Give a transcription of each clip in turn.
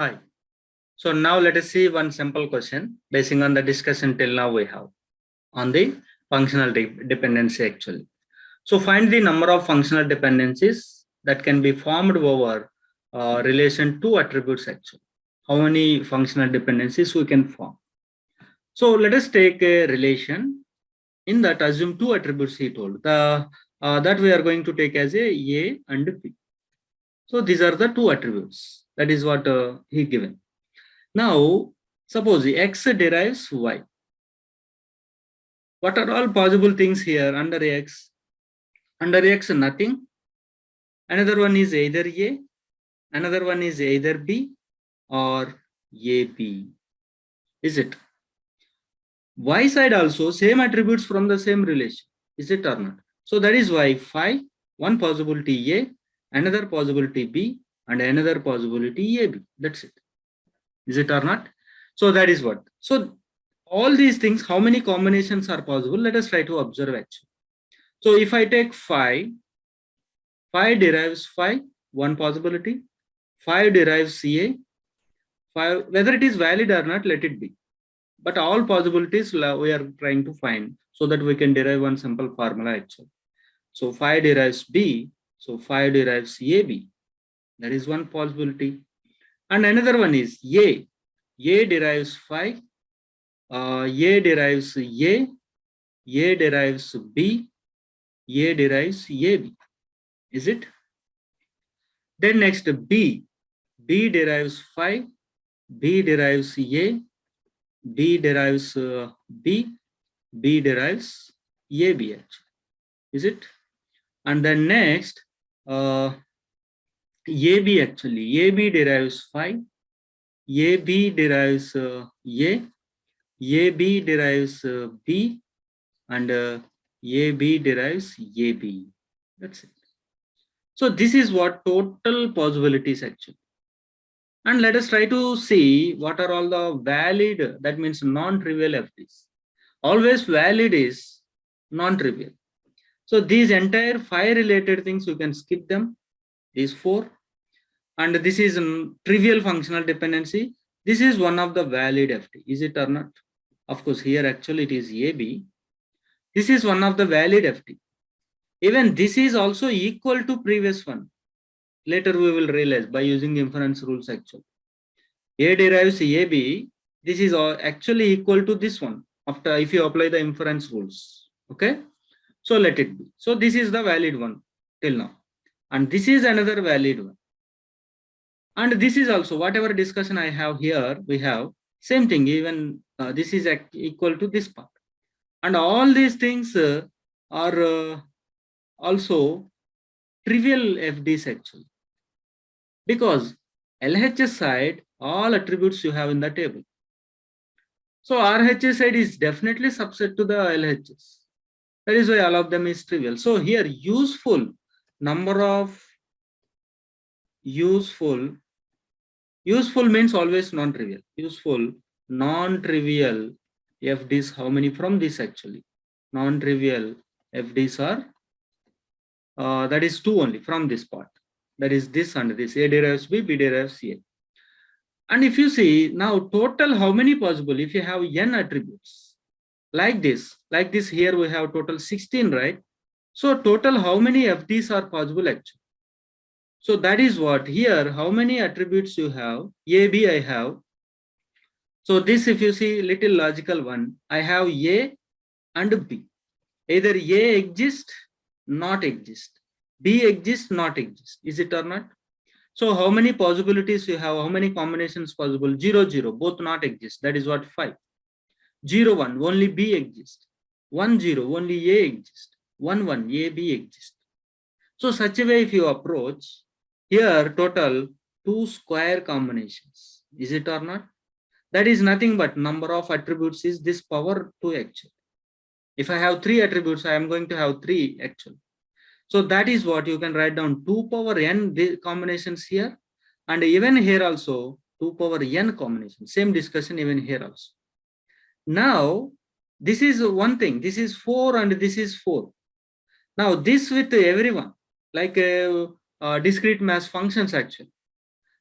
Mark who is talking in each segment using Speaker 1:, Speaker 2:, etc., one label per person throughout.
Speaker 1: Hi. So now let us see one simple question basing on the discussion till now we have on the functional dependency actually. So find the number of functional dependencies that can be formed over relation to attributes actually. How many functional dependencies we can form? So let us take a relation. In that, assume two attributes he told. That we are going to take as A and B. So these are the two attributes. That is what he given. Now, suppose X derives Y. What are all possible things here under X? Under X, nothing. Another one is either A, another one is either B or AB. Is it? Y side also same attributes from the same relation. Is it or not? So that is why phi, one possibility A, another possibility B, and another possibility AB. That's it. Is it or not? So that is what. So all these things, how many combinations are possible? Let us try to observe actually. So if I take phi derives phi, one possibility. Phi derives A. Phi, whether it is valid or not, let it be. But all possibilities we are trying to find so that we can derive one simple formula actually. So phi derives B. So phi derives AB. That is one possibility. And another one is A. A derives phi. A derives A. A derives B. A derives AB. Is it? Then next B. B derives phi. B derives A. B derives B. B derives AB actually. Is it? And then next AB actually. AB derives phi. AB derives A. AB derives B. And AB derives AB. That's it. So this is what total possibilities actually. And let us try to see what are all the valid, that means non-trivial FDs. Always valid is non-trivial. So these entire 5 related things, you can skip them, these 4. And this is trivial functional dependency. This is one of the valid FD, is it or not? Of course, here actually it is AB. This is one of the valid FD. Even this is also equal to previous one. Later we will realize by using inference rules actually. A derives AB, this is actually equal to this one after if you apply the inference rules. Okay, so let it be. So this is the valid one till now, and this is another valid one, and this is also whatever discussion I have here, we have same thing. Even this is equal to this part, and all these things are also trivial FDs actually, because LHS side all attributes you have in the table. So RHS side is definitely subset to the LHS. That is why all of them is trivial. So here useful number of useful means always non-trivial. Useful non-trivial FDs, how many from this actually? Non-trivial FDs are that is 2 only from this part. That is this and this. A derives B, B derives A. And if you see now total how many possible, if you have n attributes like this here we have total 16, right? So total how many FDs are possible actually? So that is what here, how many attributes you have? A, B I have. So this if you see little logical one, I have A and B. Either A exists, not exist. B exists, not exist. Is it or not? So how many possibilities you have? How many combinations possible? 0, 0, both not exist. That is what 5. 0, 1, only B exists. 1, 0, only A exists. 1, 1, A, B exists. So such a way if you approach, here total 2 square combinations. Is it or not? That is nothing but number of attributes is this power 2 actually. If I have 3 attributes, I am going to have 3 actually. So that is what you can write down 2 power n combinations here, and even here also 2 power n combinations. Same discussion even here also. Now this is one thing. This is 4 and this is 4. Now this with everyone like discrete mass functions actually.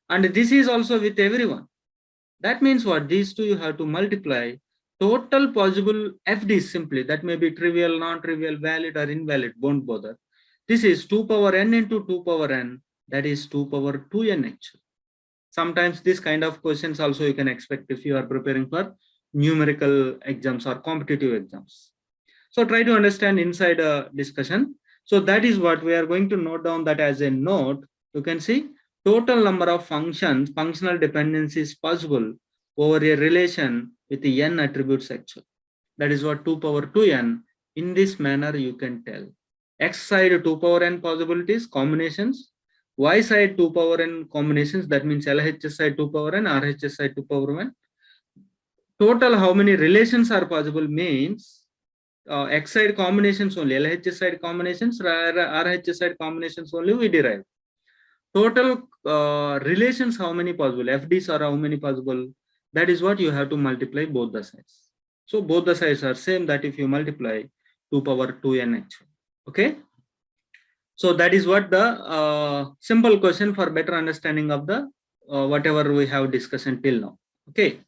Speaker 1: And this is also with everyone. That means what? These two you have to multiply. Total possible FDs simply, that may be trivial, non-trivial, valid or invalid, won't bother. This is 2 power n into 2 power n, that is 2 power 2n actually. Sometimes this kind of questions also you can expect if you are preparing for numerical exams or competitive exams. So try to understand inside a discussion. So that is what we are going to note down that as a note. You can see total number of functions, functional dependencies possible over a relation with the n attributes actually. That is what 2 power 2n. In this manner you can tell. X side 2 power n possibilities, combinations. Y side 2 power n combinations, that means LHS side 2 power n, RHS side 2 power n. Total how many relations are possible means X side combinations only, LHS side combinations, RHS side combinations only we derive. Total relations how many possible, FDs are how many possible, that is what you have to multiply both the sides. So both the sides are same, that if you multiply 2 power 2n actually. Okay. So that is what the simple question for better understanding of the whatever we have discussed until now. Okay.